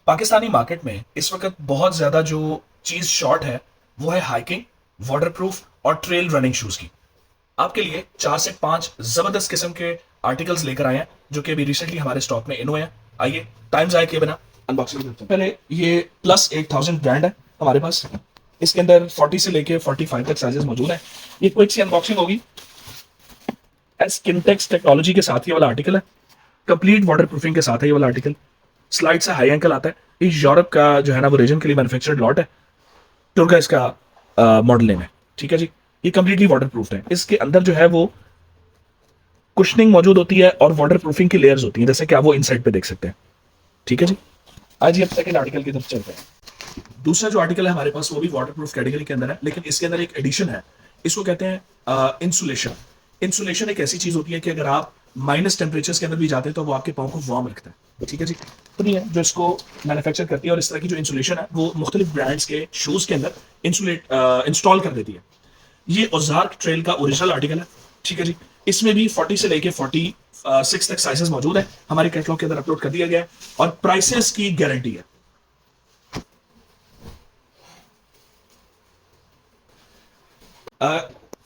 Pakistani market में इस वक्त बहुत ज्यादा जो चीज शॉर्ट है वो है हाइकिंग, वाटरप्रूफ और ट्रेल रनिंग शूज की। आपके लिए 4 से 5 जबरदस्त किस्म के आर्टिकल्स लेकर आए हैं जो कि अभी रिसेंटली हमारे स्टॉक में इन हुए हैं। आइए टाइम जाए किए बिना अनबॉक्सिंग करते हैं। पहले ये प्लस 8000 ब्रांड है हमारे पास। इसके अंदर 40 से लेके 45 तक साइजेस मौजूद हैं। ये क्विक सी अनबॉक्सिंग होगी। स्किनटेक्स टेक्नोलॉजी के साथ ये वाला आर्टिकल है। कंप्लीट वाटर प्रूफिंग के साथ है ये वाला आर्टिकल। स्लाइड से हाई एंकल आता है। ये यूरोप का जो है ना वो रीजन के लिए मैन्युफैक्चर्ड लॉट है। टूर का इसका मॉडल नेम है। ठीक है जी। ये कंप्लीटली वाटर प्रूफ है। इसके अंदर जो है वो कुशनिंग मौजूद होती है और वाटर प्रूफिंग की लेयर्स होती हैं, जैसे कि आप वो इनसाइड पे देख सकते हैं। ठीक है जी। आज ये सेकंड आर्टिकल की तरफ चलते हैं। दूसरा जो आर्टिकल है हमारे पास वो भी वाटर प्रूफ कैटेगरी के अंदर है, लेकिन इसके अंदर एक एडिशन है। इसको कहते हैं इंसुलेशन। इंसुलेशन एक ऐसी चीज होती है कि अगर आप माइनस टेम्परेचर के अंदर भी जाते हैं तो वो आपके पाँव को वार्म रखता है। ठीक है जी। तो ये है जो इसको मैन्युफैक्चर करती है और इस तरह की जो इंसुलेशन है वो मुख्तलिफ ब्रांड्स के शूज के अंदर इंस्टॉल कर देती है। ये ओजार्क ट्रेल का ओरिजिनल आर्टिकल है। ठीक है जी। इसमें भी 40 से लेके 46 तक साइजेस मौजूद है। हमारे कैटलॉग के अंदर अपलोड कर दिया गया है और प्राइसेस की गारंटी है।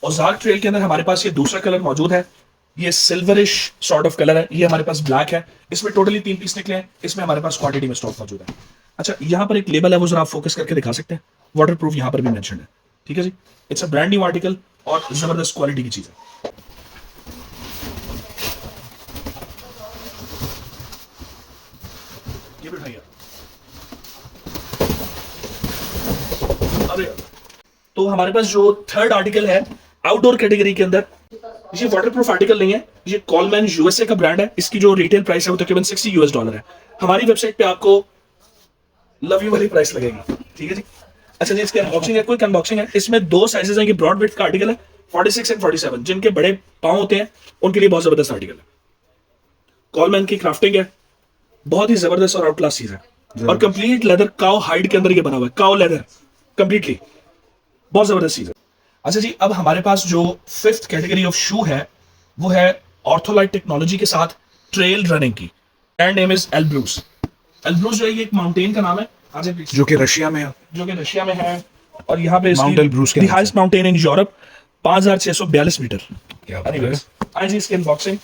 ओजार्क ट्रेल के अंदर हमारे पास ये दूसरा कलर मौजूद है। ये सिल्वरिश सॉर्ट ऑफ कलर है। ये हमारे पास ब्लैक है। इसमें टोटली 3 पीस निकले हैं। इसमें हमारे पास क्वांटिटी में स्टॉक मौजूद है। अच्छा, यहां पर एक लेबल है, वो जरा आप फोकस करके दिखा सकते हैं। वाटर प्रूफ यहां पर भी मेंशन है। ठीक है जी। It's a brand new article और जबरदस्त क्वालिटी की चीज है। ये बिठाइए। अरे, तो हमारे पास जो थर्ड आर्टिकल है आउटडोर कैटेगरी के अंदर, ये वाटरप्रूफ आर्टिकल नहीं है। ये कॉलमैन यूएसए का ब्रांड है। इसकी जो रिटेल प्राइस है वो तकरीबन $60 है। हमारी वेबसाइट पे आपको लव यू वाली प्राइस लगेगी। ठीक है जी। अच्छा जी, इसकी अनबॉक्सिंग है, क्विक अनबॉक्सिंग है। इसमें 2 साइजेस हैं। ये ब्रॉड विड्थ का आर्टिकल है, 46 एंड 47। जिनके बड़े पाँव होते हैं उनके लिए बहुत जबरदस्त आर्टिकल है। कॉलमैन की क्राफ्टिंग है, बहुत ही जबरदस्त और आउट क्लास चीज है। और कंप्लीट लेदर काउ हाइड के अंदर ये बना हुआ है। काउ लेदर कंप्लीटली, बहुत जबरदस्त चीज है। अच्छा जी, अब हमारे पास जो 5th कैटेगरी ऑफ शू है वो है ऑर्थोलाइट टेक्नोलॉजी के साथ ट्रेल रनिंग की। Brand name is Elbrus. Elbrus जो है ये एक माउंटेन का नाम है, जो कि रशिया में है। और यहाँ पे माउंट एल्ब्रूस के द नाम से। Highest mountain in Europe, 5642 metre. क्या बात है। Anyways, आज इसकी अनबॉक्सिंग,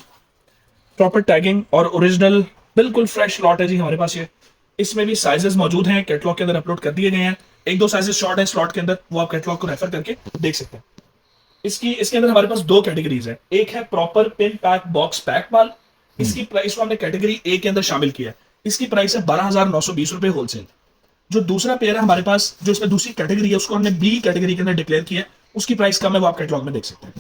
प्रॉपर टैगिंग और ओरिजिनल बिल्कुल फ्रेश लॉट है जी हमारे पास ये। इसमें भी साइजेस मौजूद हैं, कैटलॉग के अंदर अपलोड कर दिए गए हैं। 1-2 साइजेस शॉर्ट है स्लॉट के अंदर, वो आप कैटलॉग को रेफर करके देख सकते हैं। इसके अंदर हमारे पास 2 कैटेगरीज है। एक है proper pin pack box pack माल। इसकी प्राइस को हमने कैटेगरी ए के अंदर शामिल किया है। इसकी प्राइस है 12,920 रुपए होलसेल। जो दूसरा पेयर है हमारे पास, जो इसमें दूसरी कैटेगरी है, उसको हमने बी कैटेगरी के अंदर डिक्लेयर किया है। उसकी प्राइस कम है, वो आप कैटलॉग में देख सकते हैं।